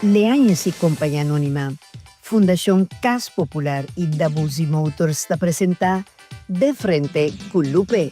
Leanhas e Companhia Anônima, Fundação Cas Popular e Dabuzi Motors está apresentar De Frente com Lupe.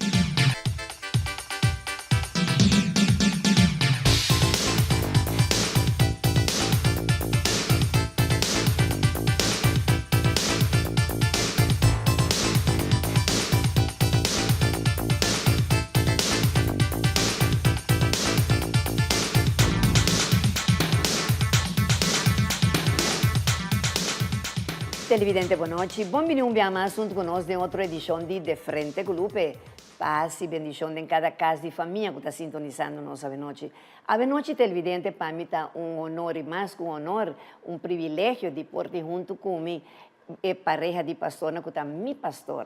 Televidente, boa noite. Bom-vindo a mais junto conosco em outra edição de Frente com Lupe. Paz e bendição em cada casa de família que está sintonizando nossa noite. A noite, televidente, para mim está honor e mais que honor, privilégio de portar junto comigo a pareja de pastor que está minha pastor.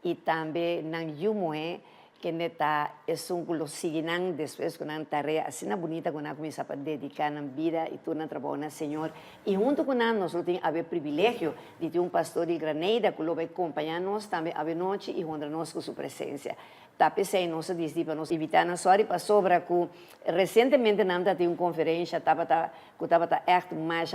E também na Yumoe, que está é seguindo depois com uma tarefa assim bonita que nós começamos a dedicar na vida e tornar a trabalhar no Senhor. E junto com nós temos o privilégio de ter pastor de Granada que vai acompanhar nós também a noite e honrar nós com sua presença. Tapecei nossa discípula para nos invitar na sua para sobre que recentemente nós tivemos uma conferência que estava echt mais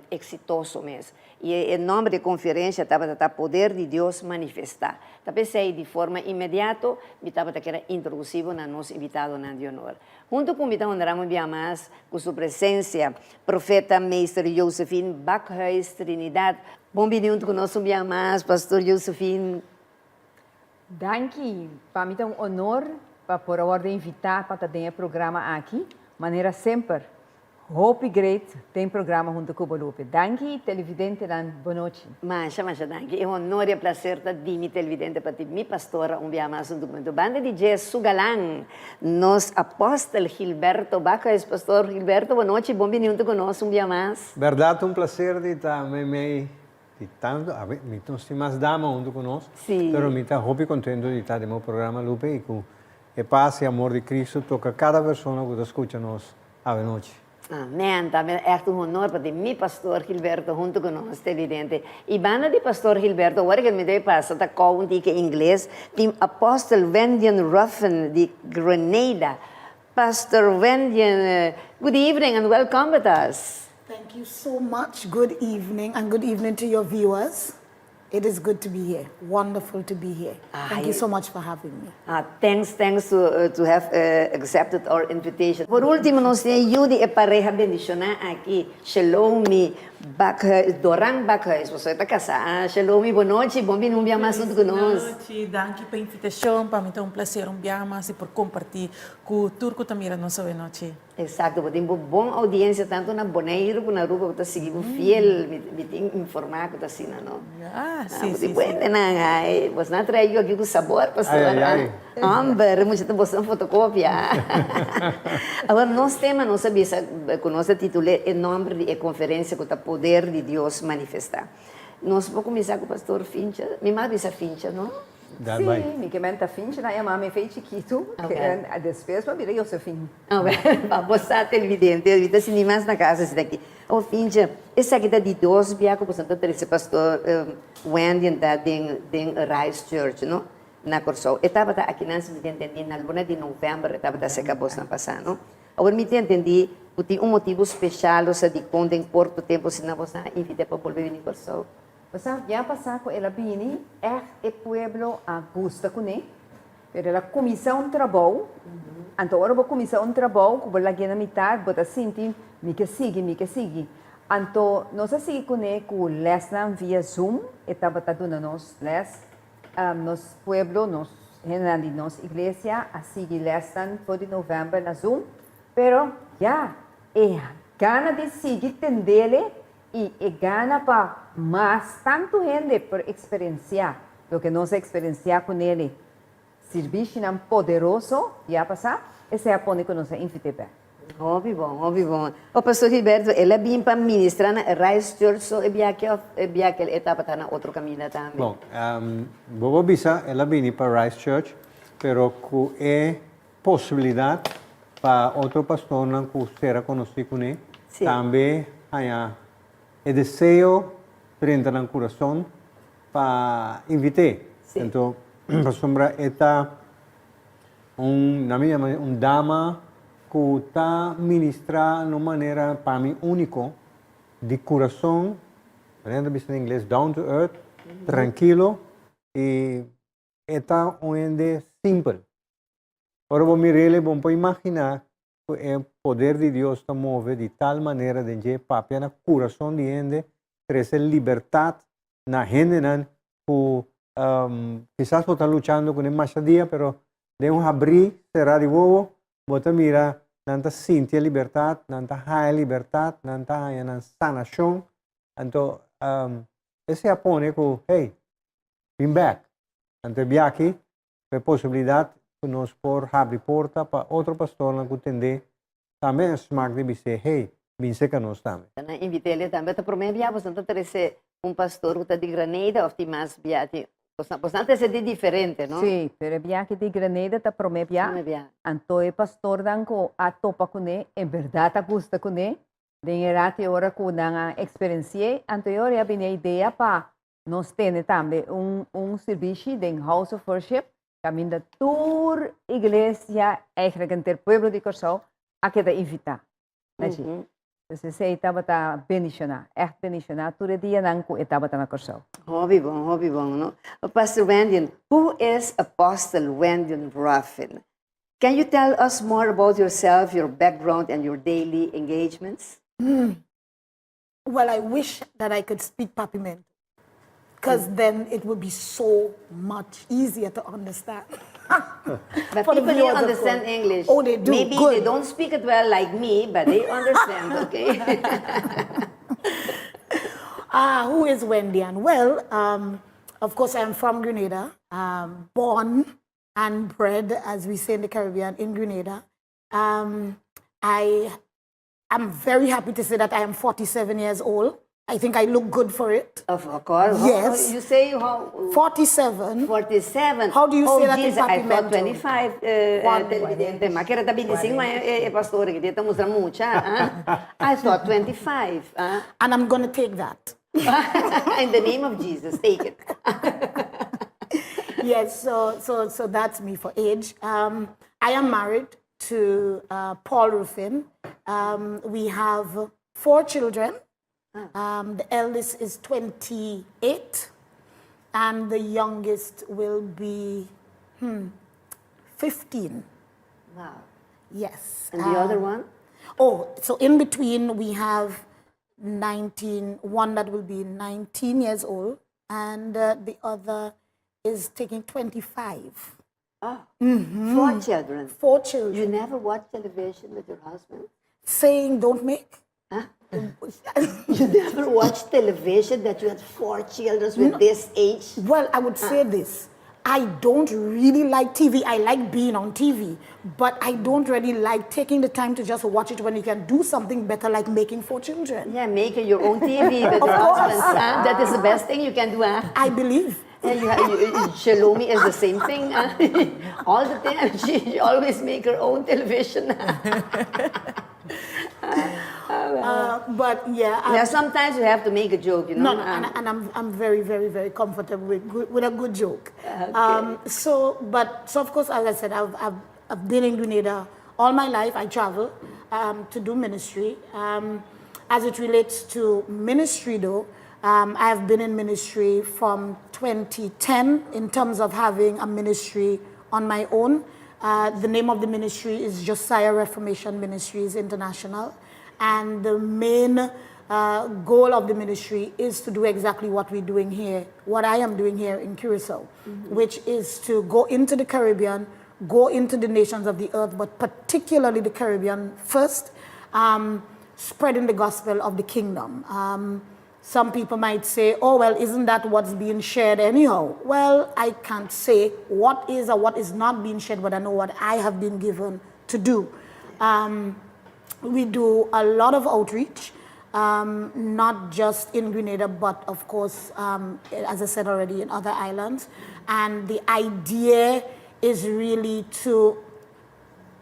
exitoso mesmo. E o nome da conferência estava Poder de Deus Manifestar. Tapecei de forma imediata, estava que era introduzido na nosso invitado na de honor. Junto com o invitado honramos mais com sua presença, profeta mestre Josephine Bakhuis Trinidad. Bom-vindo conosco mais, pastor Josephine. Danke. Para mim é um honor para poder invitar para ter programa aqui. Maneira sempre. Hope Great tem programa junto com o Lupe. Danke, televidente, boa noite. Mas, danke. É um honor e um prazer de mim, televidente, para ti, minha pastora, mais junto com a banda de jazz Sugalang, nos apóstolo Gilberto Bakhuis. Pastor Gilberto, boa noite, bom-vindo conosco mais. Verdade, um prazer de estar tanto, então tem mais damas junto conosco, sim. Pero me está muito contente de estar no meu programa Lupe e com a paz e amor de Cristo toca cada pessoa que escuta nós à noite. Amém. Também é um honor para mim, pastor Gilberto, junto conosco, televidente. E banda de pastor Gilberto, agora que me dei passar a conta em inglês, tem apóstolo Wendian Ruffin de Grenada. Pastor Wendian, good evening and welcome with us. Thank you so much. Good evening, and good evening to your viewers. It is good to be here. Wonderful to be here. Thank you so much for having me. Thanks to have accepted our invitation. Por último, nós temos Judy e pareja bendicionar aqui. Shalomi Bakhuis, Dorang Bakhuis. Você está casada? Shalomi, boa noite. Bom-vindo mais junto conosco. Boa noite. Danke pela invitação. Para mim é um prazer mais e por compartilhar com o turco também a nossa noite. Exato, temos boa audiência tanto na Bonaire como na Rua, que está seguindo fiel, me tem informado que está assim, não? Sim. Você não traiu aqui com sabor, pastor? Amber, muita boa fotocópia. Agora, nós temos nossa visa, com nossa título, é nome de conferência que está Poder de Deus Manifestar. Nós vamos começar com o pastor Fincher, minha mãe disse Fincher, não? Sim, mi chiamenta Finch, na mama fez chiquito, que depois para vir Josephine. Você é televidente, ele está assim mais na casa esse daqui. Oh, Finch, essa aqui está de Deus, biaco, você está esse pastor Wendy da den Rise Church, não? Na Corsol. Estava aqui na cidade entendi na luna de novembro, estava se acabou na passada, não? Agora me entendi, tem motivo especial, você de quando em curto tempo se não você invita para volver em Corsol. Você já passou com ela bem, o pueblo gusta com ele, mas ela começou um trabalho, então agora vou começar um trabalho, que vou lá na metade, vou sentir, me que siga. Então, nós seguimos com ele, com lesson via Zoom, estava dando nós les, nos pueblo, nos generalmente nos igreja, a seguir lesson por de novembro na Zoom, pero já, gana de seguir tendele, e gana para mais tanto gente por experienciar o que nós experienciar com ele. Serviço não poderoso, já passar, esse é a ponto que nós invitamos. Óbvio bom. O pastor Gilberto, ele vem para ministrar na Rise Church, ou é que ele estava na outro caminho também? Bom, vou avisar, ela vem para Rise Church, pero com possibilidade para outro pastor que será conhecido com ele, também há o desejo dentro do coração para invitar. Então, para sombra, esta dama que está ministra de una manera para mí único, de corazón, en inglés, down to earth, tranquilo y está hoy de simple. Ahora vos mirele, vos puedes imaginar que el poder de Dios está mueve de tal manera de que papi en el corazón de gente, crece libertad na gente que quizás vos estás luchando con el machadía, pero de un abrir, cerrar de huevo, vos te mira, nanta sintia libertad, nanta haya libertad, nanta haya sanación. Entonces, ese apone que, hey, been back. Ante viaje, hay posibilidad que nos por abrir porta para otro pastor que tende también smack de dizer, hey, vinse que nós também. Invitei ele também, para mim, você não ter um pastor que está de Granada ou de mais viagem. Bastante é de diferente, não? Sim, pero viaje de Granada ta promebia. Anto e pastor danko a topa kune, en verdad a gusta kune. Den erate ora ku nanga experiencia, anto ora ya bine idea pa nos tiene también un servicio de House of Worship, caminda tour iglesia, eigenlijk en ter pueblo de Corsau, a que te invita. Entonces, se estaba ta bendicionar, echt bendicionar, todo el día nanku estaba ta na Corsau. Hobby bom, no? Pastor Wendian, who is Apostle Wendian Ruffin? Can you tell us more about yourself, your background, and your daily engagements? Well, I wish that I could speak Papiamento, because then it would be so much easier to understand. But For the people viewers, don't of understand course. English. Oh, they do. Maybe Good. they don't speak it well like me, but they understand, okay? Who is Wendian? Well, of course, I am from Grenada, born and bred, as we say in the Caribbean, in Grenada. I am very happy to say that I am 47 years old. I think I look good for it. Of course. Yes. You say how? 47. 47. How do you say that in Jesus, I thought Papiamento? 25. Televidente, ma che era da 25, ma è pastore che ti mostra mucha. I thought 25. And I'm going to take that. In the name of Jesus, take it. Yes, so that's me for age. I am married to Paul Ruffin. We have 4 children. The eldest is 28, and the youngest will be 15. Wow. Yes. And the other one? Oh, so in between we have one that will be 19 years old, and the other is taking 25. Oh, 4 children. 4 children. You never watch television with your husband? Saying don't make? Huh? You never watch television that you had 4 children with this age? Well, I would say this. I don't really like TV. I like being on TV, but I don't really like taking the time to just watch it when you can do something better like making 4 children. Yeah, making your own TV with your husband. That is the best thing you can do. I believe. And Shalomi is the same thing. All the time, she always make her own television. But yeah. Yeah, sometimes you have to make a joke, you know. No, and I'm very, very, very comfortable with a good joke. Okay. So of course, as I said, I've been in Grenada all my life. I travel to do ministry. As it relates to ministry, though, I have been in ministry from 2010 in terms of having a ministry on my own. The name of the ministry is Josiah Reformation Ministries International. And the main goal of the ministry is to do exactly what we're doing here, what I am doing here in Curacao, which is to go into the Caribbean, go into the nations of the earth, but particularly the Caribbean first, spreading the gospel of the kingdom. Some people might say, oh, well, isn't that what's being shared anyhow? Well, I can't say what is or what is not being shared, but I know what I have been given to do. We do a lot of outreach, not just in Grenada, but of course, as I said already, in other islands. And the idea is really to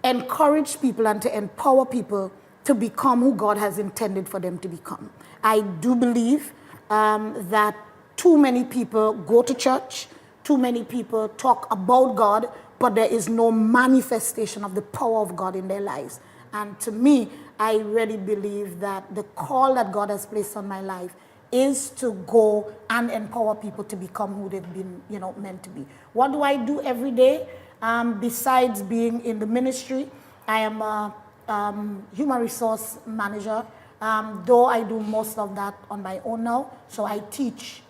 encourage people and to empower people to become who God has intended for them to become. I do believe that too many people go to church, too many people talk about God, but there is no manifestation of the power of God in their lives. And to me, I really believe that the call that God has placed on my life is to go and empower people to become who they've been, meant to be. What do I do every day? Besides being in the ministry, I am a human resource manager, though I do most of that on my own now. So I teach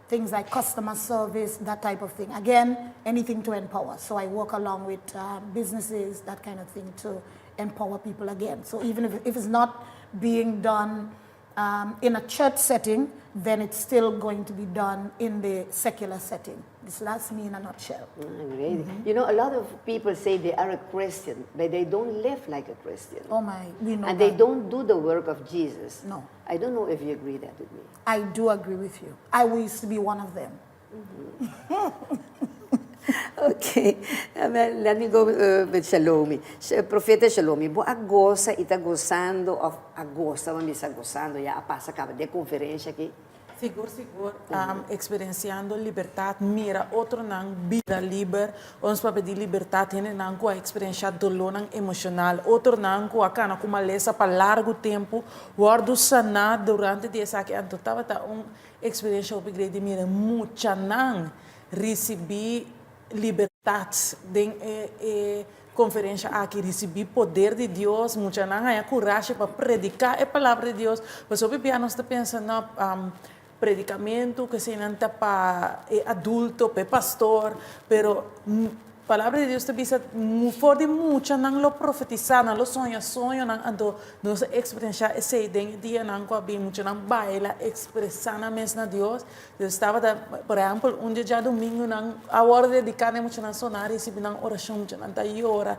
things like customer service, that type of thing. Again, anything to empower. So I work along with businesses, that kind of thing, to empower people again. So even if it's not being done in a church setting, then it's still going to be done in the secular setting. That's me in a nutshell. Great. You know, a lot of people say they are a Christian, but they don't live like a Christian. Oh my, we know And that. they don't do the work of Jesus. No. I don't know if you agree that with me. I do agree with you. I used to be one of them. Okay, let me go with Shalomi. Profeta Shalomi, bo agosta ita gozando of agosta, vamos estar gozando ya passa acaba de conferência aqui. Seguro, experienciando libertad. Mira, otro nang vida liber. Ons pa pedir libertad, tiene nang ko experienciar dolor nang emocional. Otro nang ko akana ko malesa pa largo tempo. Guardo sanar durante 10 anos. Anto tava ta experiência op igreja. Mira, mucha nang recebi libertad. Den conferência aqui, recebi poder de Deus. Mucha nang haya coragem para predicar a palavra de Deus. Mas o piano está pensando predicamento que se nanta para adulto, para pastor, pero palavra de Deus te bisa for de mucha nang lo profetizar, nang lo sonho nang ando nos experiencia esse dia nang ko abi mucha nang baila expressar na mes na Deus. Eu estava por exemplo, dia já domingo nang a hora dedicada mucha nang sonar recebi nang oração mucha nang ta ora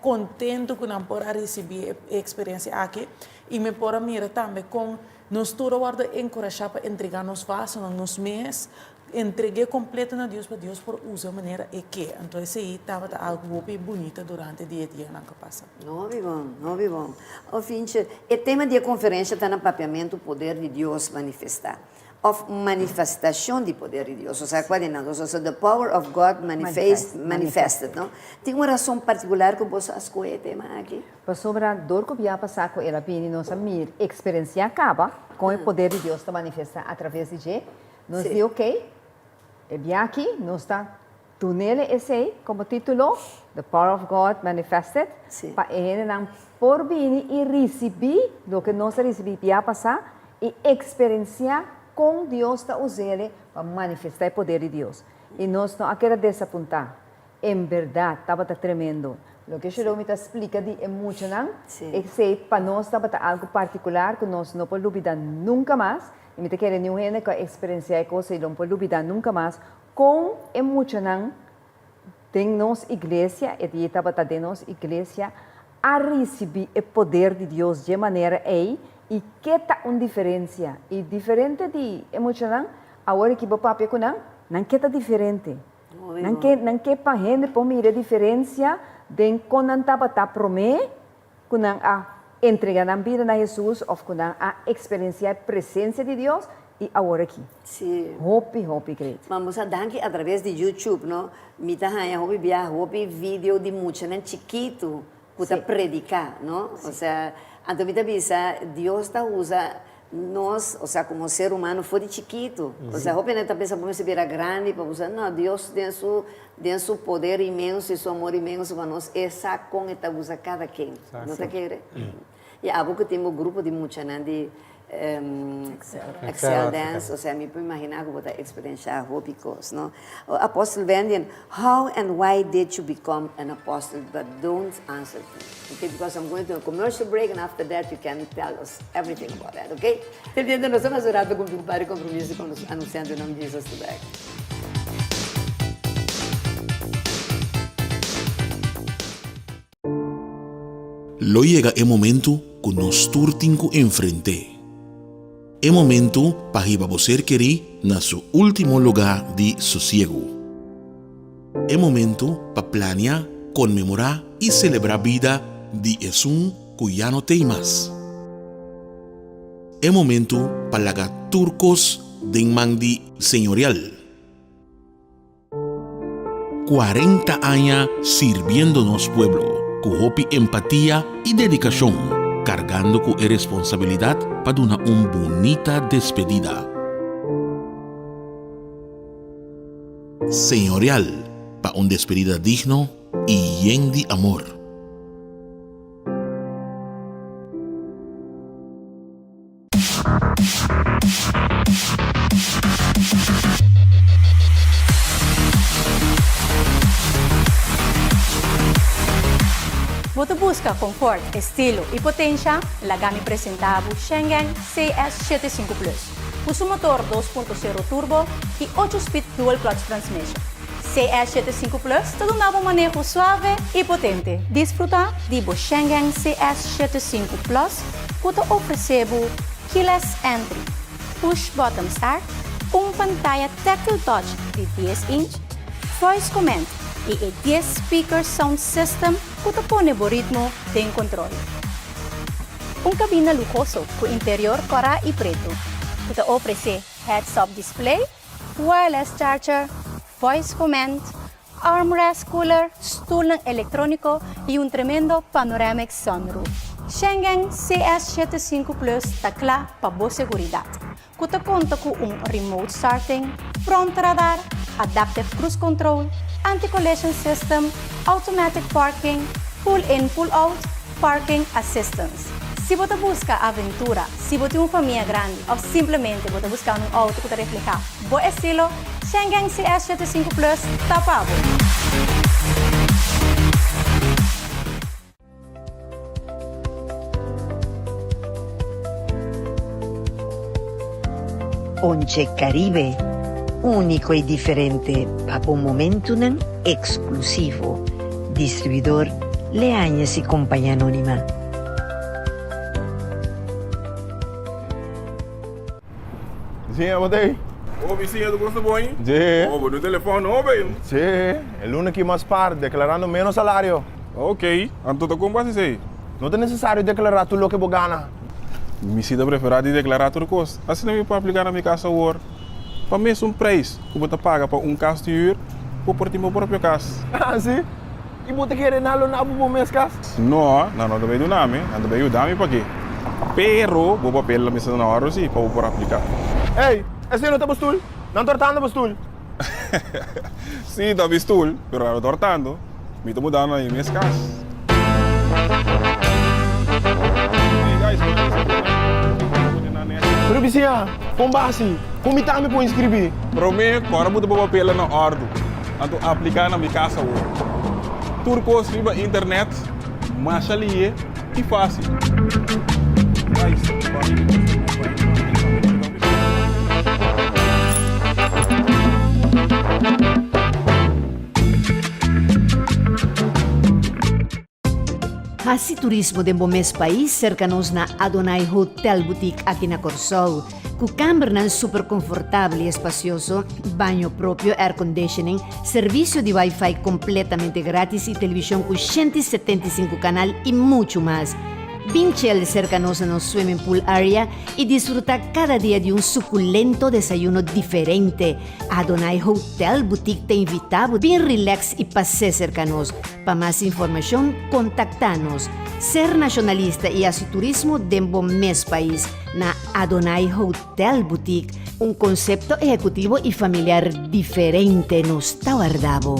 contento com nang por receber experiência aqui e me por mira também com nós toda hora encorajar para entregar nos vasos, nos mês, entreguei completo na Deus para Deus por usar a maneira que. Então, isso aí estava algo bem bonito durante o dia que passa. Não, bom. O finche, o tema da conferência está no papiamento o poder de Deus manifestar. Of manifestação de poder de Deus. Ou seja, the power of God manifested, não? Tem uma razão particular que você escolheu o tema aqui? Para sobrar dor que vai passar com ela, bem, nossa experiência acaba com o poder de Deus se manifestar através de G. Nós diz, ok, é aqui, nós está tunele esse como título, The Power of God Manifested, para ele não por vir e receber o que nós recebemos vai passar e experienciar com Deus está usando para manifestar o poder de Deus. E nós não queremos desapontar. Em verdade, estava tremendo. O que Shalomi está explica de emocional, é que para nós estava algo particular que nós não podemos olvidar nunca mais. E me quero nenhum gente que experienciar coisas e não podemos olvidar nunca mais. Com emocional, tem nossa igreja, e de estava de nossa igreja, a receber o poder de Deus de maneira aí. E que está uma diferença. E diferente de emocional, agora que o papai com não que está diferente. Não que para gente para mim a diferença de quando não estava a prometer, quando a entregar a vida a Jesus, ou quando a experienciar a presença de Deus, e agora aqui. Sim. Hope, great. Vamos a dar através de YouTube, não? Mita hanya hope vídeo de mucho nan chiquito, que predicar, não? Ou seja, então, Deus está usa nós, ou seja, como ser humano, foi de chiquito. Ou seja, a gente pensa que se vira grande para usar. Não, Deus tem seu poder imenso e seu amor imenso para nós. Essa com está usa cada quem. Não está querendo? E há pouco tem um grupo de muita de Excel Dance, ou seja, me pode imaginar que vou ter experiência because, não? O apóstolo Vendian, how and why did you become an apostle? But don't answer me, okay? Because I'm going to a commercial break, and after that you can tell us everything about that, okay? Entendendo, nós estamos orando com o Pai compromisso com anunciando o nome de Jesus today. Lo llega el momento que nos turtinco enfrente. El momento para que você querer na su último lugar de sosiego. El momento para planear, conmemorar y celebrar vida de Jesús que ya no tem más. El momento para lagar turcos de mandi señorial. 40 años sirviéndonos pueblo. com hopi empatia e dedicação, cargando com a responsabilidade para dar uma bonita despedida. Señorial, para uma despedida digno e lleno de amor. Você busca conforto, estilo e potência? La gama apresentável Schengen CS75 Plus. Usa motor 2.0 turbo e 8-speed dual clutch transmission. CS75 Plus te dá um novo manejo suave e potente. Desfruta de Schengen CS75 Plus, que te oferece keyless entry, push button start, pantalla tactile touch de 10 inch, voice command e 10 speaker sound system que te pone o ritmo de control. Cabina lujoso com interior cora e preto, que te oferece heads-up display, wireless charger, voice command, armrest cooler, stool eletrônico e tremendo panoramic sunroof. Schengen CS75 Plus está claro para boa segurança. Que te conta com remote starting, front radar, adaptive cruise control, anti-collision system, automatic parking, pull-in, pull-out, parking assistance. Se você busca aventura, se você tem uma família grande ou simplesmente você busca auto que te refleja bom estilo, Schengen CS75 Plus está para Once Caribe, único e diferente, para un momento exclusivo. Distribuidor Leañez y Compañía Anónima. Sim, eu botei. Ô, vizinha, tu gosta bom, hein? Sim. Ô, no telefone, ô, bem. Sim, el lunes que mais par, declarando menos salário. Ok, então como vai ser? Não é necessário declarar tudo o que você gana. Me sinto preferado de declarar tudo custo. Assim não me pode aplicar na minha casa agora. Para mim é preço que você paga para caso de ir, para por ti meu próprio caso. Ah, sim? E você quer nalo na para minhas casas? Não, não também do nome, não também o dame para quê? Pero, vou papel na mesa na hora sim, para por aplicar. Ei, esse não está postul? Não tortando postul? Sim, está postul, pero não tortando. Me estou mudando aí minhas casas. Pero vizinha, com base, como está me para inscrever? Para mim, agora vou botar papel na ordem. Então, aplicar na minha casa hoje. Tudo possível na internet, mais ali e fácil. Hasi turismo de mes país cercanos na Adonai Hotel Boutique aqui na Corsol, com câmara super confortável e espacioso, banho próprio, air conditioning, serviço de Wi-Fi completamente grátis e televisão com 175 canal e muito mais. Pinchel cercanos no swimming pool area y disfruta cada día de un suculento desayuno diferente. Adonai Hotel Boutique te invita bien relax y pase cercanos. Para más información, contactanos. Ser nacionalista y así turismo dentro mes país na Adonai Hotel Boutique, un concepto ejecutivo y familiar diferente nos está guardado.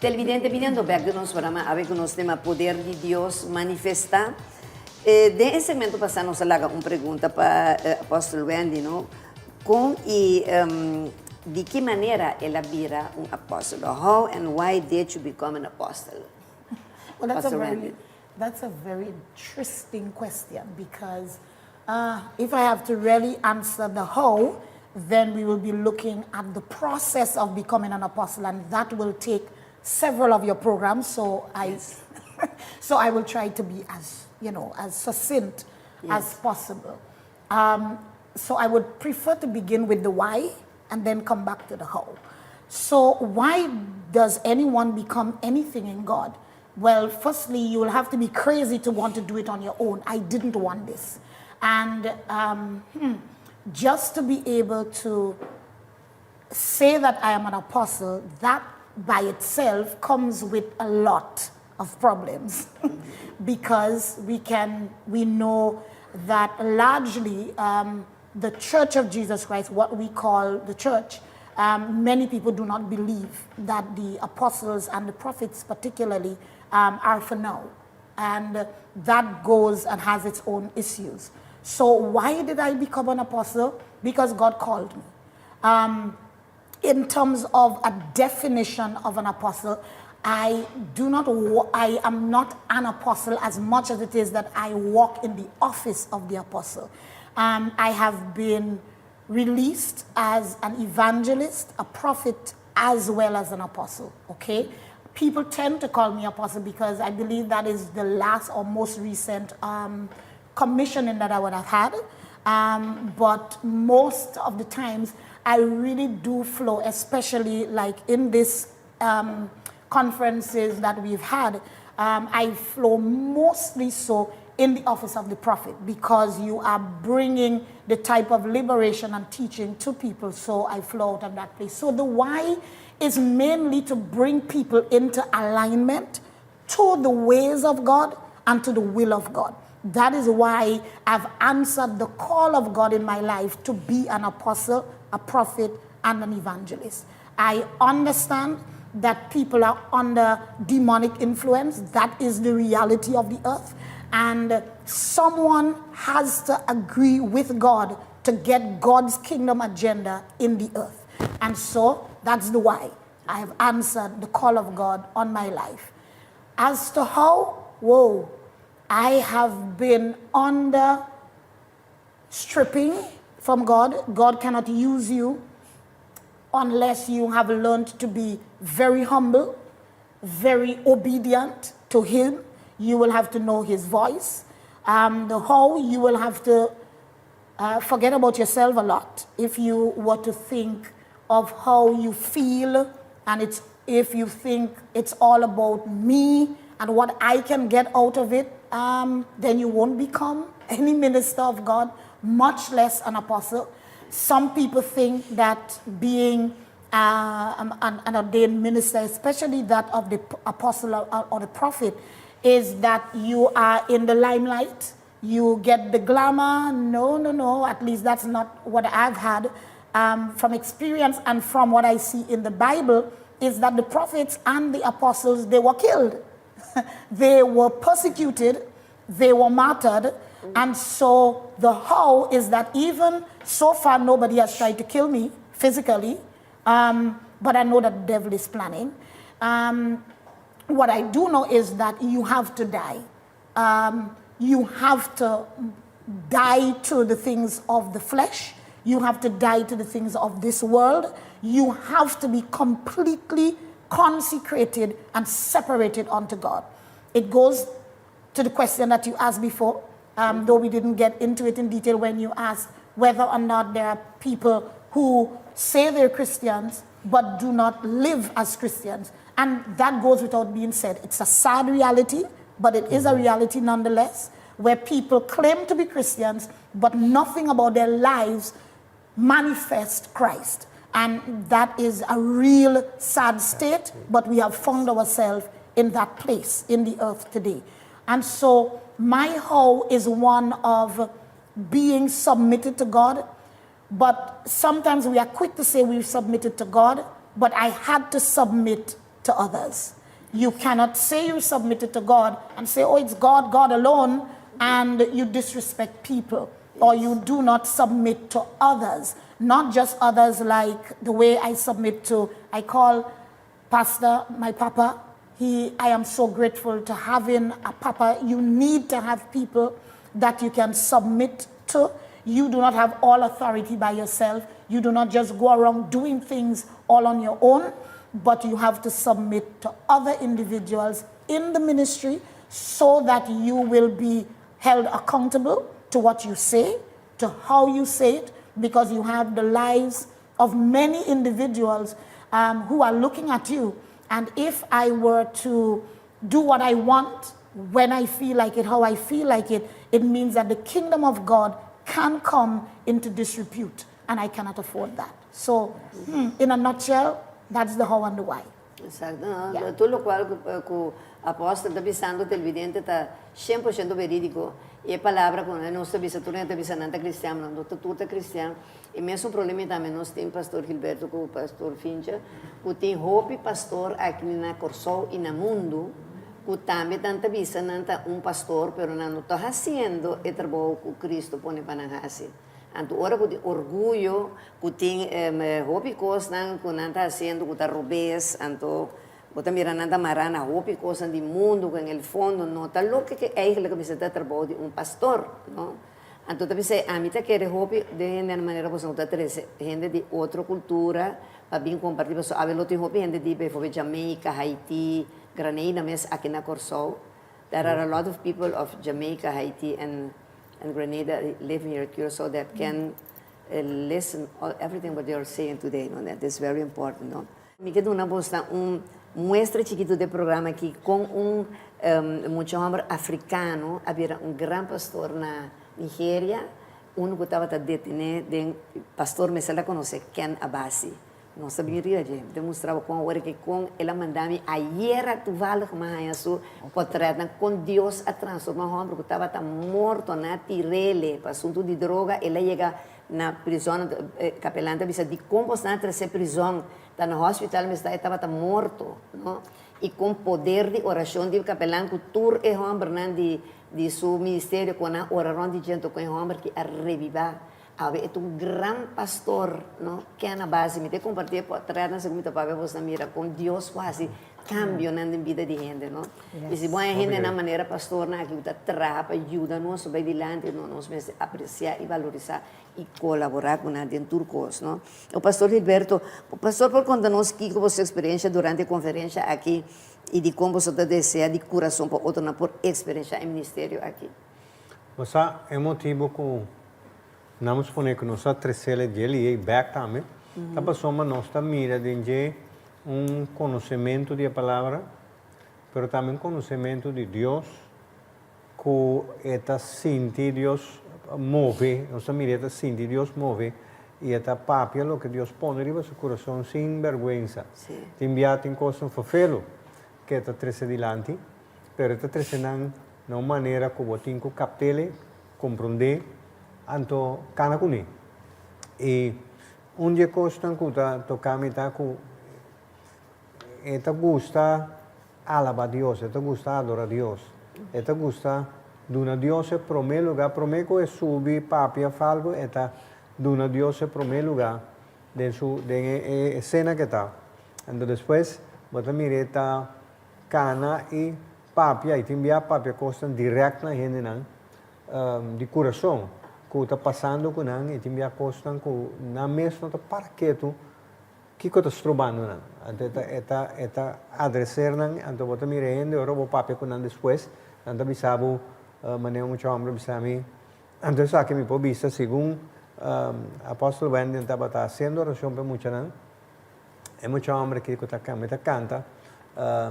Televidente, mirando back de nosso programa, a ver que nós temos o poder de Deus manifestar. De segmento passado, nós laga uma pergunta para o apóstolo Wendy, não? De que maneira ela vira apóstolo? How and why did you become an apostle? Well, Pastor Wendy. that's a very interesting question because if I have to really answer the how, then we will be looking at the process of becoming an apostle, and that will take several of your programs. So so I will try to be as succinct as possible. So I would prefer to begin with the why and then come back to the how. So why does anyone become anything in God? Well, firstly, you will have to be crazy to want to do it on your own. I didn't want this. And just to be able to say that I am an apostle, that by itself comes with a lot of problems because we know that largely the Church of Jesus Christ, what we call the church, many people do not believe that the apostles and the prophets particularly are for now. And that goes and has its own issues. So why did I become an apostle? Because God called me. In terms of a definition of an apostle, I am not an apostle as much as it is that I walk in the office of the apostle. I have been released as an evangelist, a prophet, as well as an apostle, okay? People tend to call me apostle because I believe that is the last or most recent commissioning that I would have had. But most of the times, I really do flow, especially like in this conferences that we've had, I flow mostly so in the office of the prophet because you are bringing the type of liberation and teaching to people, so I flow out of that place. So the why is mainly to bring people into alignment to the ways of God and to the will of God. That is why I've answered the call of God in my life to be an apostle, a prophet, and an evangelist. I understand that people are under demonic influence. That is the reality of the earth. And someone has to agree with God to get God's kingdom agenda in the earth. And so that's the why I have answered the call of God on my life. As to how, I have been under stripping from God. God cannot use you unless you have learned to be very humble, very obedient to Him. You will have to know His voice. The how, you will have to forget about yourself a lot. If you were to think of how you feel, and if you think it's all about me and what I can get out of it, then you won't become any minister of God, much less an apostle. Some people think that being an ordained minister, especially that of the apostle or the prophet, is that you are in the limelight, you get the glamour. No, at least that's not what I've had from experience and from what I see in the Bible, is that the prophets and the apostles, they were killed. They were persecuted, they were martyred, and so the how is that even so far nobody has tried to kill me physically, but I know that the devil is planning. What I do know is that you have to die. You have to die to the things of the flesh. You have to die to the things of this world. You have to be completely consecrated and separated unto God. It goes to the question that you asked before, though we didn't get into it in detail when you asked whether or not there are people who say they're Christians but do not live as Christians. And that goes without being said. It's a sad reality, but it is a reality nonetheless, where people claim to be Christians, but nothing about their lives manifest Christ. And that is a real sad state, but we have found ourselves in that place in the earth today. And so my how is one of being submitted to God, but sometimes we are quick to say we've submitted to God, but I had to submit to others. You cannot say you submitted to God and say, oh, it's God, God alone, and you disrespect people, or you do not submit to others. Not just others like the way I submit to, I call Pastor my papa. I am so grateful to having a papa. You need to have people that you can submit to. You do not have all authority by yourself. You do not just go around doing things all on your own, but you have to submit to other individuals in the ministry so that you will be held accountable to what you say, to how you say it, because you have the lives of many individuals who are looking at you. And if I were to do what I want, when I feel like it, how I feel like it, it means that the kingdom of God can come into disrepute, and I cannot afford that. So, in a nutshell, that's the how and the why. Exacto. Todo lo cual que o apóstolo está pensando, televidente está 100% verídico. E a palavra, quando nós estamos pensando, está pensando, não é cristiano, não está tudo cristiano. E mesmo problema também, nós temos pastor Gilberto, com o pastor Fincha, que tem hope pastor aqui na Corsol e no mundo, que também está pensando, não está pastor, mas não está fazendo o trabalho que Cristo põe para nós fazer. Então, ora que orgulho, que tem hope coisa, que não está fazendo, que está robês, então, você mira nada marana, hope coisa do mundo, que no fundo não está louco que é que você está trabalhando de pastor, não? Então, também se a mim está querendo hope de maneira que você está trazendo gente de outra cultura, para bem compartilhar, pessoal, a ver, tem hope gente de, por exemplo, Jamaica, Haiti, Grenada, mas aqui na Corsol, there are a lot of people of Jamaica, Haiti, and Grenada living here at Curacao that can listen everything what they are saying today. No? That is very important. No? Me quedo una bosta muestra chiquito de programa aqui com mucho homem africano. Havia gran pastor na Nigeria. Que estava detenido, pastor me se la conoce, Ken Abasi. Não sabia reagir. Demonstrava com a hora que com ela mandava ayer a tu vale como a sua portreta com Deus a transformar o homem que estava morto na tirele para assunto de droga. Ela chega na prisão, capelão avisa de como você na terceira prisão, está no hospital, mas estava morto, não? E com poder de oração de capelão que tur é homem de seu ministério com a oração de gente com o homem que a revivar. É um grande pastor, não? Que é na base, me tem compartilhar para trazer na segunda para você mira com Deus quase cambio na vida de gente, não? E se boa gente na maneira pastor na que está trapa ajuda nós sobre adiante, nós apreciar e valorizar e colaborar com a dentro cos, não? O pastor Gilberto, o pastor por contar-nos que com sua experiência durante a conferência aqui e de como você deseja de coração por outra por experiência em ministério aqui. Você é motivo com nós põe que nós trazemos ele e back também. A pessoa nós mira de conhecimento da palavra, mas também conhecimento de Deus, que está sente Deus move, nós mira está sente Deus move e está papia o que Deus põe em seu coração sem vergüenza. Te envia tem coisa fofelo que está trazendo adiante, mas está trazendo de uma maneira que você tem que captele, compreender. Anto kana kuni e dia costan kuta to kamita ku eta gusta alaba Dios, eta gusta adora Dios, eta gusta duna Dios e prome lugar promeco e subi papia falgo eta duna Dios e prome lugar de escena que está. Então depois bota mireta cana e papia e timbia papia costan direct na gente nan de coração. Que está passando com nós e tem a costa com na mesma tá para que está estrobando nós eta adresar nós então bota mirando ora vou papel com nós depois então bisabo maneira muito homem bisami então só que me pode vista segundo apóstolo Wendy estava fazendo oração para muita nós é muito homem que está canta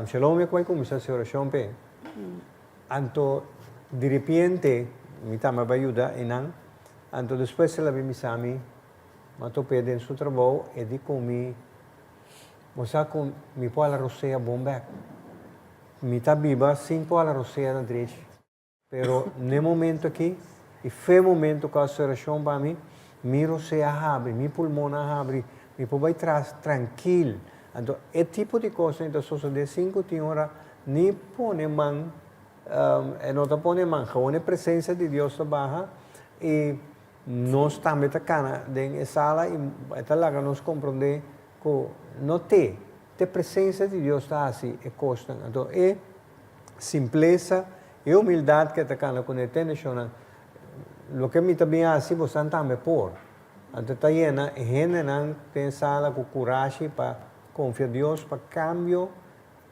shalom e qual começa a oração para então de repente me tá me ajuda e não. Então, depois ela me chama, mas eu pedi em seu trabalho e digo comigo, você com me pode rocear bomba, me tá viva sem pode rocear na direita, pero no momento aqui e foi o momento que a oração para mim, me roceia abre, me pulmão abre, me pode ir tranquilo. Então, esse tipo de coisa então só de 5 horas nem põe man, não tá põe man, a presença de Deus trabalha e nós também estamos na sala e está lá que nós compreendemos que não tem a presença de Deus está assim, é constante. Então, é simpleza e humildade que está com a atenção. O que me também assim, você também por. Então, está llena, e gente não tem sala com coragem para confiar em Deus, para cambio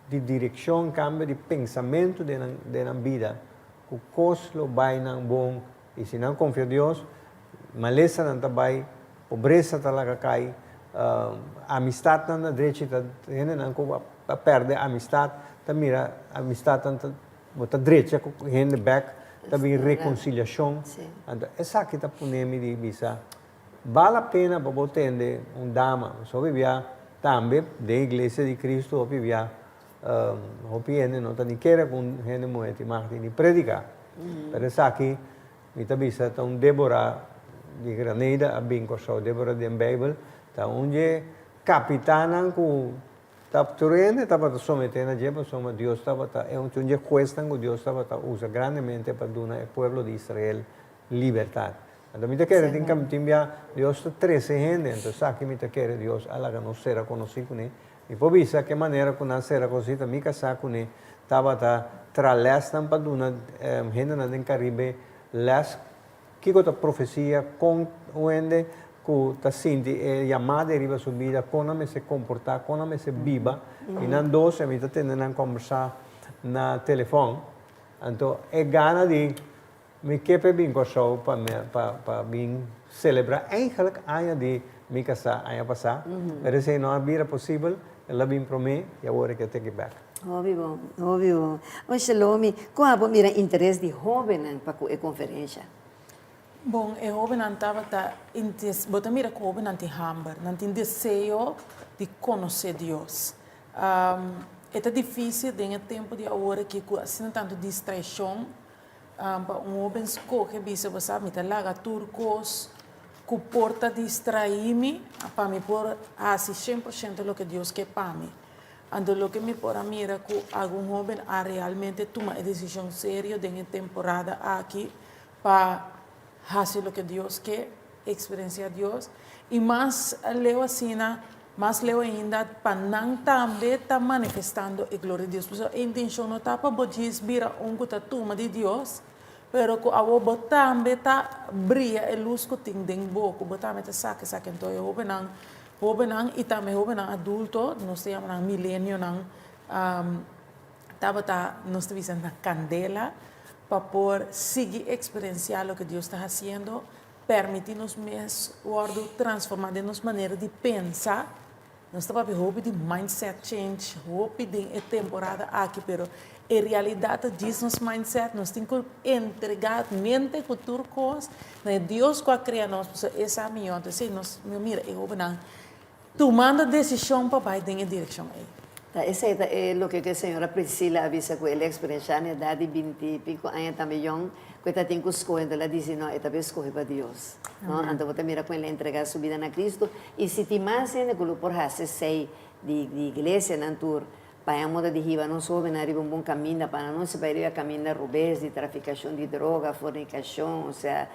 de direção, cambio de pensamento da vida. Que coisa vai não bom e se não confia em Deus, maleza não vai, pobreza talaga cai, amistad não direita, gente não perde amistad, tá mira amistad não bota direita com gente back também reconciliação. Sim. Então, essa que está ponendo de bisa, vale a pena para você entender dama, só vivia também da igreja de Cristo, ou vivia, não está nem queira com gente muito, mas nem predicar. Pero essa aqui, me está bisa, então Débora de Granada, a bem com Débora de Bible, tá onde capitana com tá turende estava sometendo a gente, soma Deus estava é onde cuesta que Deus estava usa grandemente para dar ao povo de Israel liberdade. Então me te quer tem que Deus 13 gente, então aqui me te quer Deus alaga não será conhecido né. E por isso que maneira que não será conhecido me casar com né estava tralestan para dar gente na den Caribe las que a profecia com onde que está senti chamada arriva subida come se comporta come se viva e não doce me está tendo a conversar na telefone então é gana de me querer bem com show para bem celebrar eigenlijk aia de me casar aia passar mas se não havia possível ela bem para mim e agora que take back. Óbvio, óbvio. O Shalomi, qual é o interesse de jovem para a conferência? Bom, o jovem estava bota mira que o jovem não tem hambre, não tem desejo de conhecer Deus. É difícil em tempo de agora que assim tanto distração para jovem escolhe bisa você me tá lá turcos que porta distrair-me para me por assim 100% do que Deus quer para mim. Então, o que me pode mirar que algum jovem a realmente tomar a decisão séria em temporada aqui para fazer o que Deus quer, experienciar Deus. E mais leu assim, mais leu ainda para não também estar manifestando a glória de Deus. Porque a intenção não está para você virar que toma de Deus, pero que a você também está brilha a luz que tem dentro da boca, você também está saque. Então, eu vou e também jovem adulto, nós temos milênio, nós temos na candela para poder seguir experienciar o que Deus está fazendo, permitir-nos mesmo transformar de nossa maneira de pensar. Nós estamos a de mindset change, de temporada aqui, pero em realidade diz nosso mindset, nós temos que entregar mente cultura coisas, Deus que cria nós, essa é a minha, então nós mira, tomando decisão para ir em direção aí. Essa é o que a senhora Priscila avisa com ela, experiência na idade de 20 e pico, aí também que está tem que escolher, ela diz, não, é também escolher para Deus. Então, você mira com ela entregar sua vida na Cristo, e se te mais ainda que por fazer sei de igreja na tour, para a moda de riba, não soube na riba bom caminho, para não se vai ir a caminho da rubez, de traficação de droga, fornicação, ou seja,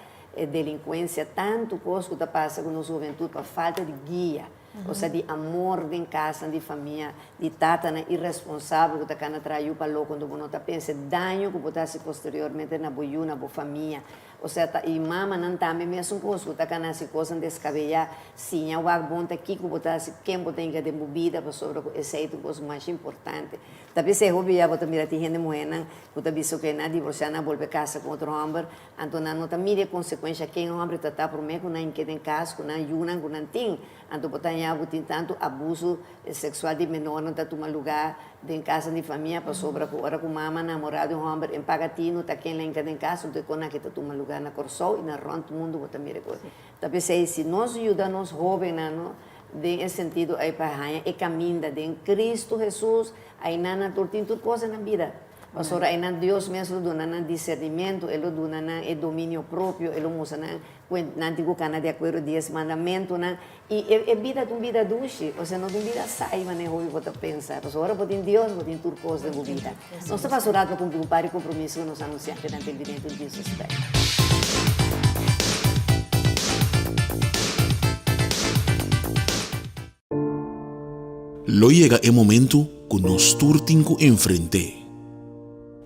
delinquência, tanto coisa que passa com a juventude, para falta de guia. Ou seja, de amor de casa, de família, de tata irresponsável que está traiu para louco quando você não pensa dano que você posteriormente na boiú, na boa família. Ou seja, e mama não também mesmo coisa que está nessa coisa descabelhar, sim, eu vou bom aqui que você quem você tem que ter movida para sobre esse é coisa mais importante. Tapi se hobby ya você mira tem gente mulher que está bicho que na divorciar na volver casa com outro homem, então não tá mira consequência quem o homem está por mim com não que tem casa com não yuna com não tem, então você tem tanto abuso sexual de menor não está tomando lugar de casa de família para sobre hora com mama namorado um homem em pagatino tá quem lá em cada casa então quando que está tomando lugar na Corsol e na ronda mundo você mira coisa. Tapi se nós ajudamos jovens não de sentido aí para é caminho de Cristo Jesus aí nana tem tudo coisa na vida. Pastor aí na Deus mesmo do nana discernimento, ele do nana é domínio próprio, ele usa na antigo cana de acordo 10 mandamentos na e é vida de vida doce, ou seja, não de vida sai, mas não é você pensar. Pastor agora botem Deus, botem tudo coisa da vida. Nós estamos pastorado com o compromisso que nos anunciamos perante o evidente de Jesus Cristo. Lo llega el momento que nos turtinco enfrente.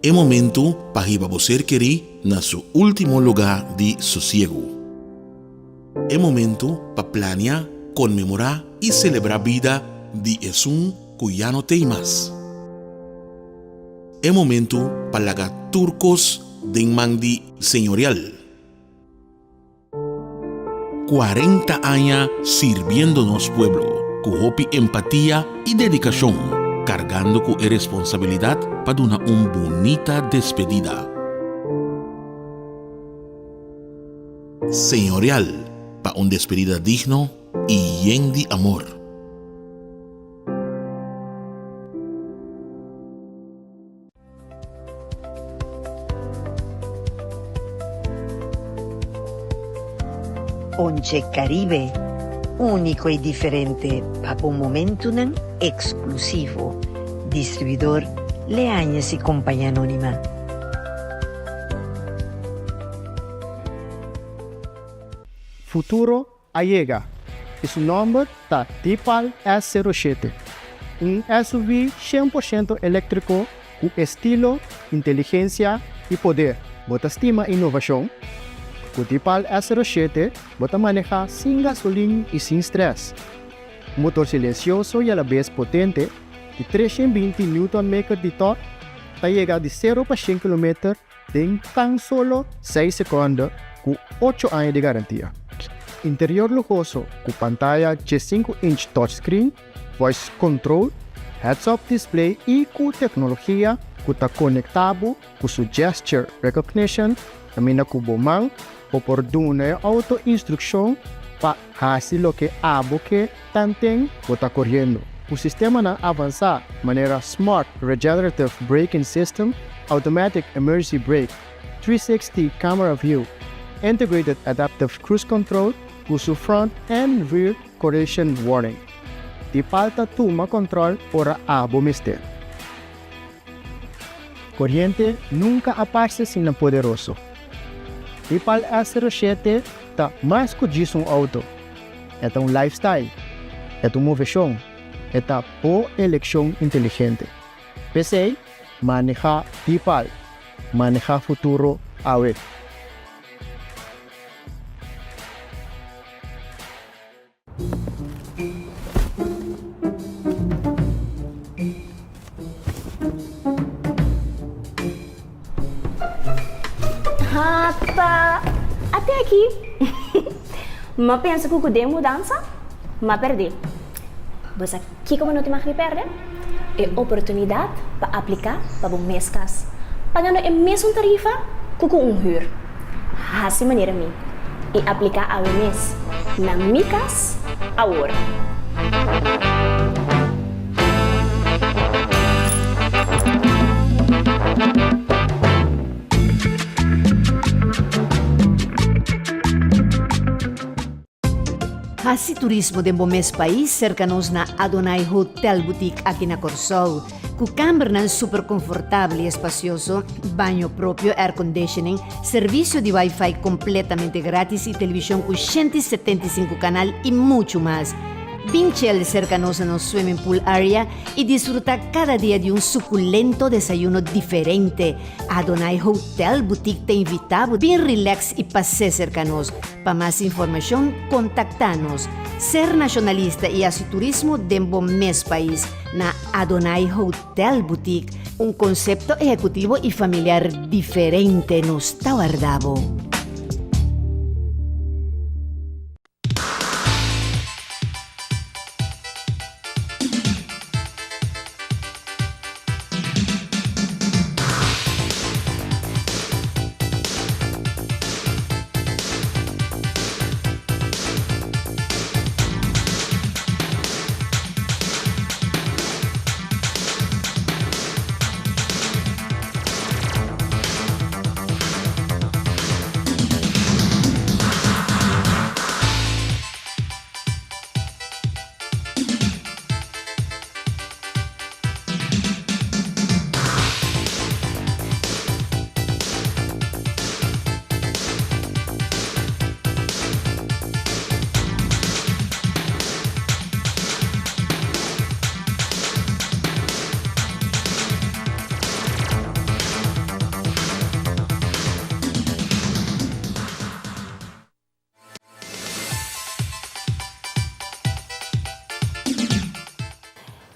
El momento para que você querer na su último lugar de sosiego. El momento para planear, conmemorar y celebrar vida de Jesús que ya no tem más. El momento para lagar turcos de mandi señorial. 40 años sirviéndonos pueblo. Con empatía y dedicación, cargando con responsabilidad para una bonita despedida. señorial, para una despedida digno y lleno de amor. Once Caribe, único y diferente, para un momento exclusivo. Distribuidor Leañas y Compañía Anónima. Futuro allega e seu nome está Tipal S07, um SUV 100% elétrico com estilo, inteligência e poder. Bota estima inovação. O Tipal S07 bota manejar sem gasolina e sem estresse. Motor silencioso e a la vez potente, de 320 Nm de torque, está chega de 0 para 100 km em tão solo 6 segundos, com 8 anos de garantia. Interior lujoso com pantalla de 5-inch touchscreen, voice control, heads-up display e com tecnologia que está conectado com seu gesture recognition, também na cubo mão, por dar auto-instrução para fazer o que abo que tantem está correndo. O sistema na avançar maneira Smart Regenerative Braking System, Automatic Emergency Brake, 360 Camera View, Integrated Adaptive Cruise Control, com seu Front and Rear Collision Warning. Di falta tuma control para abo mister. Corriente nunca aparece sin el poderoso. Tipal S07 está mais que disso auto. É lifestyle, é moveção, é por eleição inteligente. PC, manejar Tipal, manejar futuro a ver. Até aqui. Mas pensa que o mudança, mas perdi. Mas aqui como não te mais perde, é oportunidade para aplicar para um mês cas. Pagando a mesma tarifa que um huur. Assim maneira mim. E aplicar a mês na minha casa agora. Hasi turismo de Bomes país cercanos na Adonai Hotel Boutique aqui na Corsol, com câmara super confortável e espacioso, banho próprio, air conditioning, serviço de Wi-Fi completamente grátis e televisão com 175 canal e muito mais. Pinchel cercanos no swimming pool area y disfruta cada día de un suculento desayuno diferente. Adonai Hotel Boutique te invitamos bien relax y pase cercanos. Para más información, contactanos. Ser nacionalista y hacer turismo de mes país na Adonai Hotel Boutique. Un concepto ejecutivo y familiar diferente nos está guardado.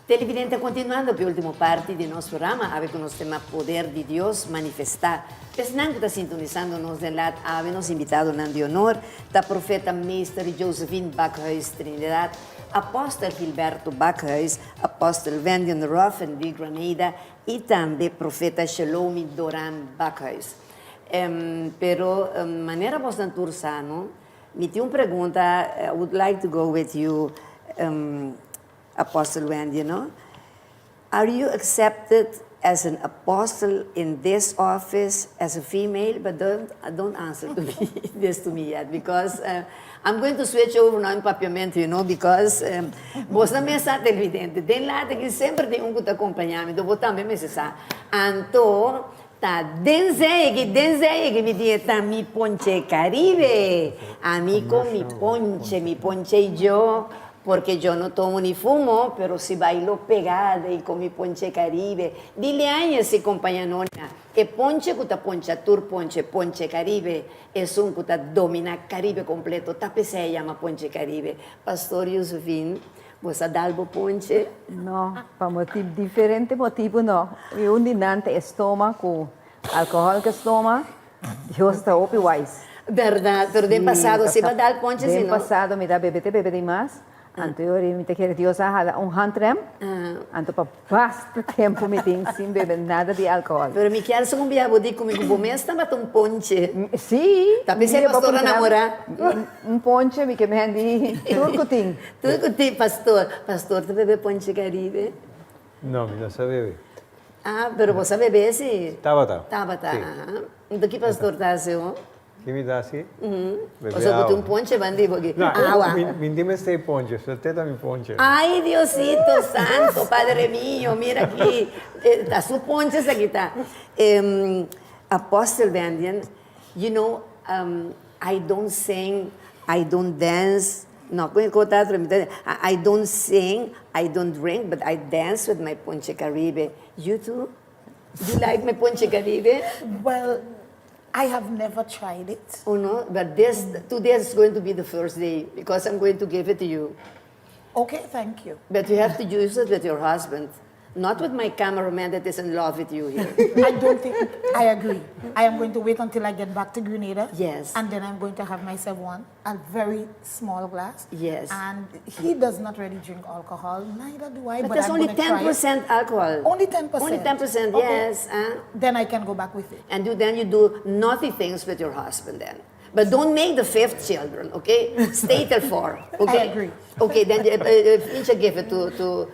Televidente, continuando a última parte de nosso programa, a ver com o tema Poder de Deus manifestar. Pesnang está sintonizando-nos de lá, havemos invitado de honor, da profeta mestre Josephine Backhuis Trinidad, apóstolo Gilberto Backhuis, apóstolo Vendian Ruffen de Granada e também profeta Shalom Doran Backhuis. Pero manera vos dan tursano, me tiene una pregunta, I would like to go with you, Apostle Wendy, Are you accepted as an apostle in this office as a female? But don't answer to me this to me yet, because I'm going to switch over now in papiamento, because vos também sa televidente. Den later que sempre tem que te acompanhamento, vos também me sa. Anto ta denzei que me dieta mi ponche Caribe. Amigo mi ponche yo. Porque yo no tomo ni fumo, pero si bailo pegada y con mi ponche Caribe. Dile a ella si compañera, e ponche que ta poncha tur ponche Caribe, es un que ta domina Caribe completo, tape se llama ponche Caribe. Pastor Yusufin, vos a dalbo ponche? No, para motivo diferente motivo no. Eu dinante estómago, alcohol que estoma, eu estou opi wise. Verdad, pero de pasado si va a dar ponche, si no. De pasado me da bebé más. Anterior me te queria Dios a handrem. Anto para bastante tempo me tem sem beber nada de álcool. Pero me quero só biabo di comigo bomês também um ponche. Sim. Também se pastor namorar. Ponche me que me andi turcutim. Turcutim, pastor. Pastor tu bebe ponche Caribe? No, no se bebe. Ah, pero você bebe sim? Tabata. Sí. Então que pastor tá seu? ¿Qué me da así? O sea, que un ponche bandi porque agua. Dime este ponche, usted da mi ponche. Ay, Diosito santo, Padre mío, mira aquí, está su ponche se quita. Apostle Vandian, I don't sing, I don't dance. No, I don't sing, I don't drink, but I dance with my ponche Caribe. You too? You like my ponche Caribe? Well, I have never tried it. Oh no, but today is going to be the first day because I'm going to give it to you. Okay, thank you. But you have to use it with your husband, not with my cameraman that is in love with you here. I don't think, I agree. I am going to wait until I get back to Grenada. Yes. And then I'm going to have myself a very small glass. Yes. And he does not really drink alcohol, neither do I. But there's only 10% alcohol. Only 10%? Only 10%, okay. Yes. Then I can go back with it. And then you do naughty things with your husband then. But don't make the 5th children, okay? Stay till 4, okay? I agree. Okay, then Finch give it to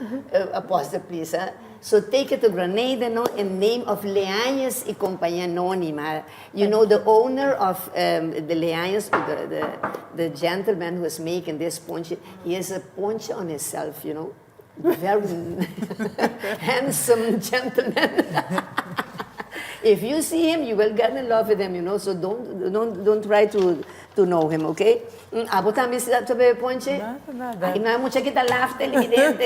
Apostle, please. So take it to Grenada in name of Leañas y Compañía Anónima. You know, the owner of the Leañas, the gentleman who is making this ponche, he has a ponche on himself, Very handsome gentleman. If you see him, you will get in love with him, So don't try to know him, okay? Abo também se dá bebe ponche? Nada. Ay, no, mucha kita laugh televidente.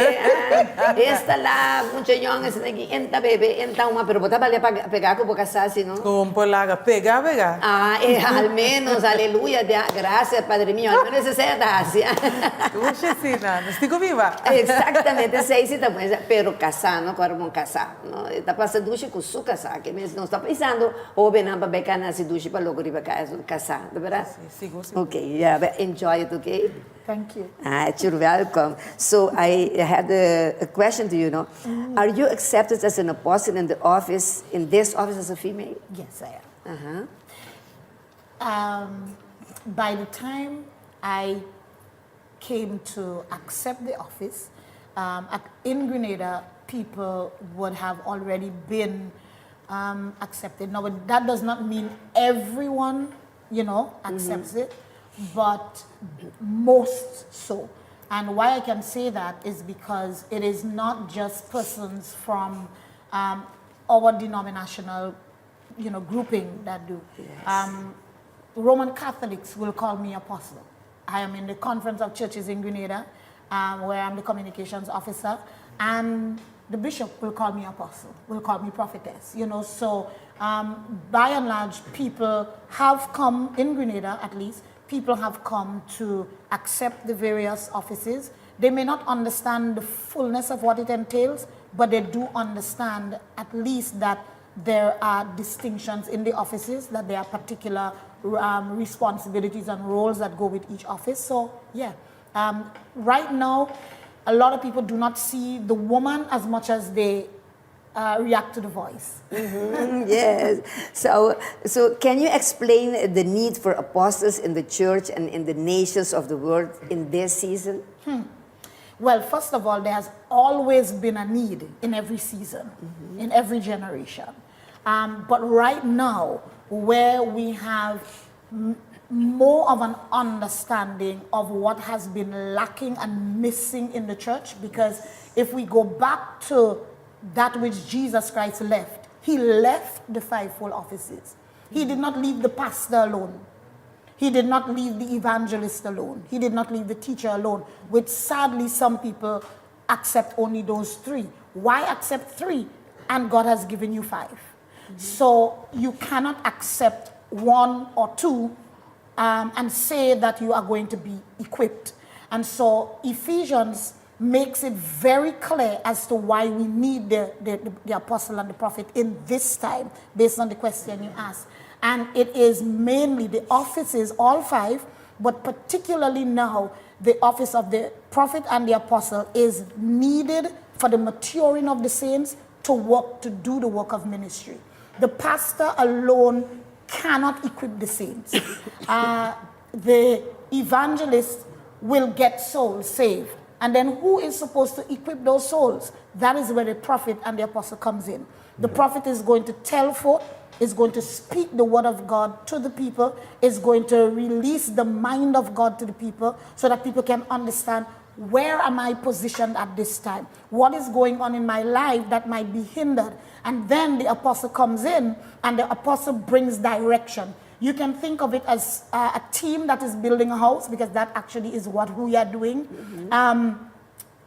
Esta laugh, mucha young, esta nagi, enta bebe, enta uma, pero bota vale pegar com boca sasi, no? Como polaga, pegar. Ah, al menos, aleluya, gracias, Padre mío, al menos esa es gracia. Puxa, sim, nada. Estico viva. Exactamente, sei se também, pero casar, no como casar, no? Está passando duche com su casar, que mesmo não está pensando, ou bem não para becar nesse duche para logo ir para casar, de verdade? Sigo. Okay, yeah, enjoy it, okay? Thank you. You're welcome. So I had a question to you, Are you accepted as an apostle in this office as a female? Yes, I am. By the time I came to accept the office, in Grenada, people would have already been accepted. Now, that does not mean everyone, accepts it, but most so. And why I can say that is because it is not just persons from our denominational, grouping that do. Yes. Roman Catholics will call me apostle. I am in the Conference of Churches in Grenada, where I'm the communications officer, and the bishop will call me apostle, will call me prophetess, So by and large, people have come, in Grenada at least, people have come to accept the various offices. They may not understand the fullness of what it entails, but they do understand at least that there are distinctions in the offices, that there are particular responsibilities and roles that go with each office. So, yeah. Right now, a lot of people do not see the woman as much as they react to the voice. Yes. So can you explain the need for apostles in the church and in the nations of the world in this season? Well, first of all, there has always been a need in every season, in every generation. But right now, where we have more of an understanding of what has been lacking and missing in the church, because if we go back to that which Jesus Christ left, he left the fivefold offices. He did not leave the pastor alone. He did not leave the evangelist alone. He did not leave the teacher alone, which sadly some people accept only those three. Why accept three? And God has given you five. So you cannot accept one or two and say that you are going to be equipped. And so Ephesians makes it very clear as to why we need the apostle and the prophet in this time, based on the question you asked. And it is mainly the offices, all five, but particularly now, the office of the prophet and the apostle is needed for the maturing of the saints to do the work of ministry. The pastor alone cannot equip the saints. The evangelist will get souls saved. And then who is supposed to equip those souls? That is where the prophet and the apostle comes in. The prophet is going to tell forth, is going to speak the word of God to the people, is going to release the mind of God to the people so that people can understand, where am I positioned at this time? What is going on in my life that might be hindered? And then the apostle comes in and the apostle brings direction. You can think of it as a team that is building a house, because that actually is what we are doing.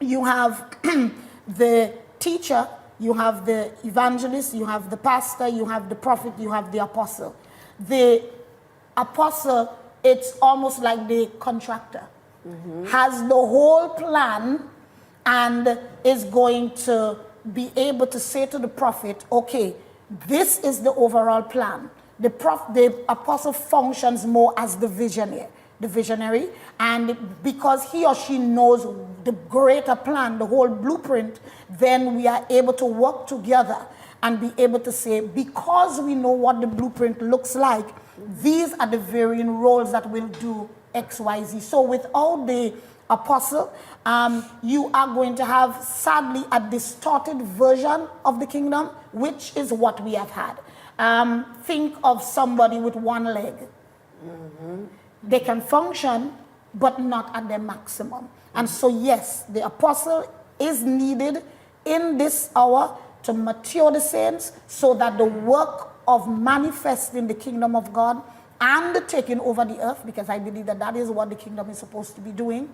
You have the teacher, you have the evangelist, you have the pastor, you have the prophet, you have the apostle. The apostle, it's almost like the contractor, has the whole plan and is going to be able to say to the prophet, okay, this is the overall plan. The apostle functions more as the visionary, and because he or she knows the greater plan, the whole blueprint, then we are able to work together and be able to say, because we know what the blueprint looks like, these are the varying roles that will do X, Y, Z. So without the apostle, you are going to have, sadly, a distorted version of the kingdom, which is what we have had. Think of somebody with one leg. They can function, but not at their maximum. And so, yes, the apostle is needed in this hour to mature the saints so that the work of manifesting the kingdom of God and the taking over the earth, because I believe that that is what the kingdom is supposed to be doing,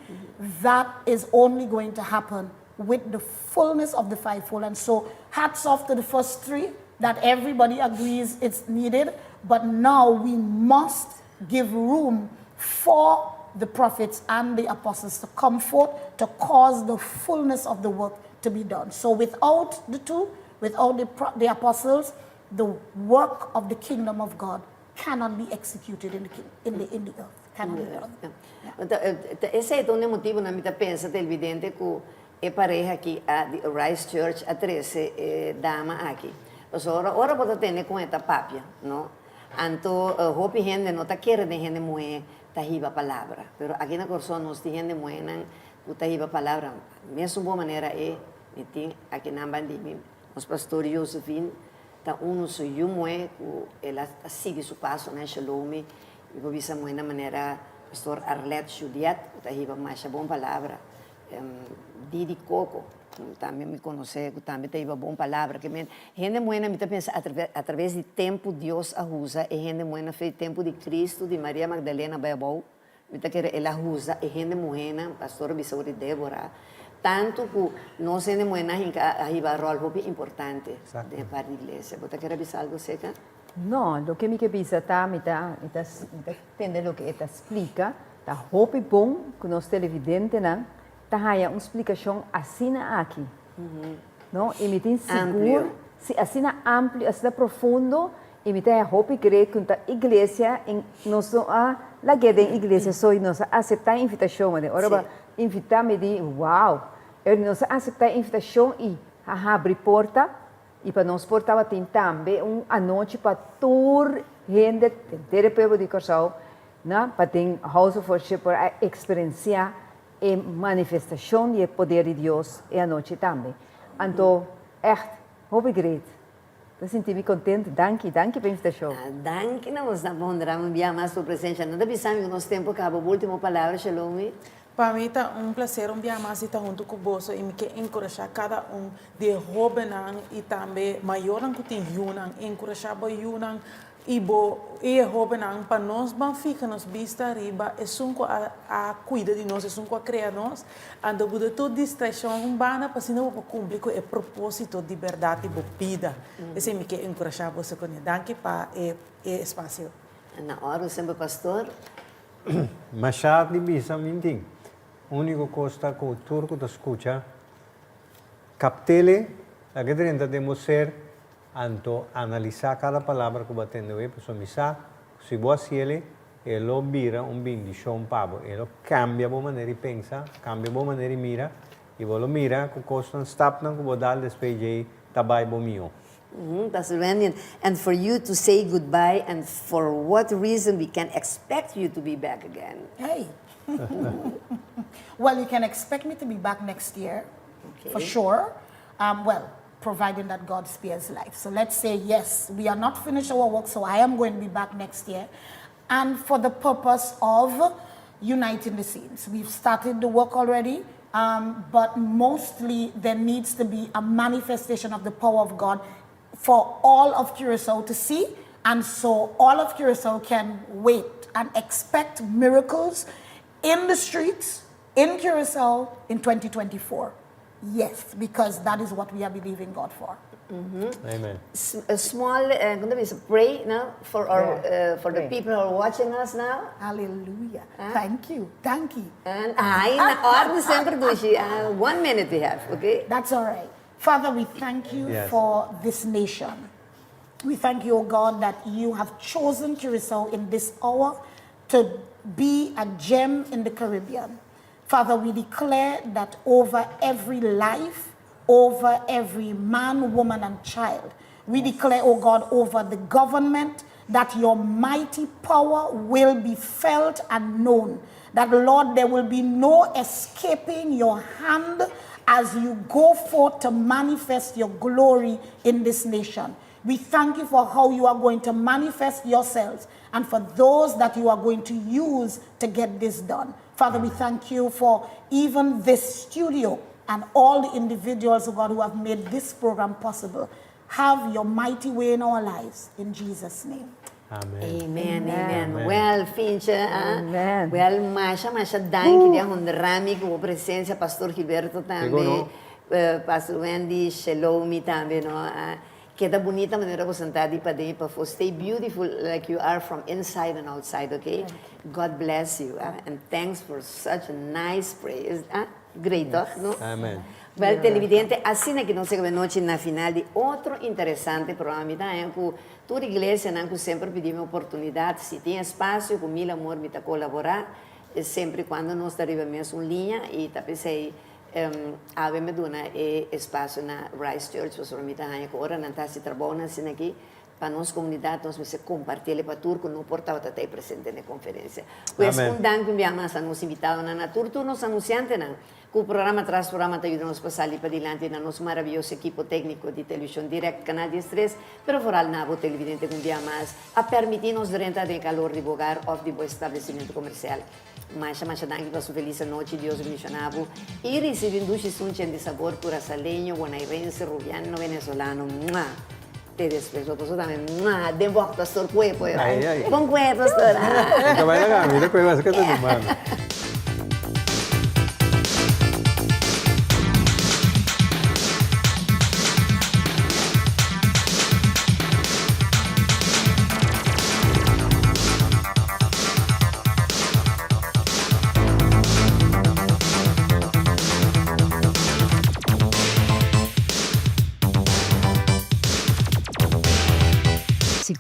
that is only going to happen with the fullness of the fivefold. And so, hats off to the first three, that everybody agrees it's needed, but now we must give room for the prophets and the apostles to come forth to cause the fullness of the work to be done. So without the two, without the apostles, the work of the kingdom of God cannot be executed in the earth. Cannot be done. Ese è un motivo na mita pensa televidente ku e pareja aqui a Rise Church a 13 dama aqui. Ora pode ter com esta papia, não? Anto hopi gente não tá querendo gente moe tahiba palavra, pero aqui na Corsón nós tem gente moe nan tahiba palavra. Mesmo boa maneira é metin aqui na bandimi, os pastor Josephine tá so moe ku ela sigue su passo na Shalom e vou bisa moe na maneira pastor Arlette Juliet tahiba mais boa palavra. Didi Coco também me conhece, também teve uma boa palavra. Que gente buena me pensa através de tempo Deus a usa e gente buena foi tempo de Cristo, de Maria Magdalena Baibou, me quer ela usa e gente buena, pastor Bisauri Débora, tanto que nós gente buena a rol muito importante para a igreja. Você quer dizer algo seca? No, lo que me pensa entender lo que esta explica, tá hope bom que nós televidente não haya uma explicação assim aqui, não? E me tem seguro, se assim amplo, assim profundo, e me tem hope creio que a igreja, nós lá que tem igreja, só nós aceitar a invitação, mas agora invitar me de, wow, nós aceitar a invitação e abrir porta, E para nós portava tem também a noite para toda gente, inteiro povo de Corsal, né? Para ter House of Worship para experienciar a manifestação do poder de Deus e a noite também. Então, echt, obrigado. Eu senti-me contente. Danke para esta show. Danke, nós estamos honrando mais por presença. Não deve saber que nosso tempo acaba. Última palavra, Shalom. Para mim é prazer dia mais estar junto com você e me quer encorajar cada de jovem e também maior que tem junang, encorajar o junang e jovem para nós vamos ficar nos vista riba é sunco a cuida de nós, é sunco a criar nós, ando bude toda distração urbana para se não cumprir com o propósito de verdade e vida. Esse me quer encorajar você com ele. Danke para espaço. Na hora sempre pastor. Machado de bisa minting. Único costa que o turco da escucha. Captele, la que tentamos ser, anto analisar cada palavra que batendo e pessoa misa, se boa ciele, ele vira bendição pavo, ele cambia a maneira de pensar, cambia a maneira de mira, e vou mira que costa stop não que vou dar depois de trabalho bom meu. Pastor Randy, and for you to say goodbye, and for what reason we can expect you to be back again? Hey. Well, you can expect me to be back next year, for sure. Well, providing that God spares life. So let's say, yes, we are not finished our work, so I am going to be back next year. And for the purpose of uniting the saints. We've started the work already, but mostly there needs to be a manifestation of the power of God for all of Curacao to see, and so all of Curacao can wait and expect miracles in the streets, in Curacao, in 2024. Yes, because that is what we are believing God for. Amen. A small, pray now for our for the people who are watching us now. Hallelujah. Thank you. Thank you. And na sempre 1 minute we have, okay? That's all right. Father, we thank you for this nation. We thank you, O God, that you have chosen Curacao in this hour to be a gem in the Caribbean. Father, we declare that over every life, over every man, woman, and child, we declare, O God, over the government, that your mighty power will be felt and known. That, Lord, there will be no escaping your hand as you go forth to manifest your glory in this nation. We thank you for how you are going to manifest yourselves and for those that you are going to use to get this done. Father, we thank you for even this studio and all the individuals, oh God, who have made this program possible. Have your mighty way in our lives. In Jesus' name. Amen. Amen, amen. Well, Fincha, Amen. well, Masha, danke dia honrami com a presença, Pastor Gilberto também, Pastor Wendy, Shelomi também, no? Que da bonita maneira você está de para stay beautiful like you are from inside and outside, okay? God bless you, and thanks for such a nice praise. Great, no? Amen. Well, televidente, assim é que nós chegamos noite na final de outro interessante programa. Então, toda igreja, nós sempre pedimos oportunidade, se tem espaço, com mil amor, me colaborar, sempre quando nós arrivamos em linha, e pensei, avemos dona espaço na Rise Church, para nós também, que ora não está se trabalhando assim aqui, para nossa comunidade, nós vamos compartilhar para turco, não portava até presente na conferência. Pois, danke mais a nos invitados na turco, nos anunciantes, que o programa traz programa te ajuda a nos passar ali para adiante na nosso maravilhoso equipo técnico de televisão direct, canal 13, pero foral na bo televidente com dia mais, a permitir-nos renta de calor de bogar of de bo estabelecimento comercial. Mas danke para sua feliz noite, Deus bendicionado, e recebendo um de sabor curaçaleño, guanairense, rubiano, venezolano. Te desprezo, pues también, de vos, pastor, puede, con cuerpo, pastor. Que vaya la camisa, que vas a quedar tu mano.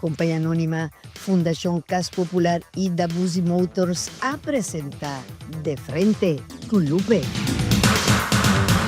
Compañía Anónima, Fundación Cas Popular y Dabusi Motors a presentar De Frente con Lupe.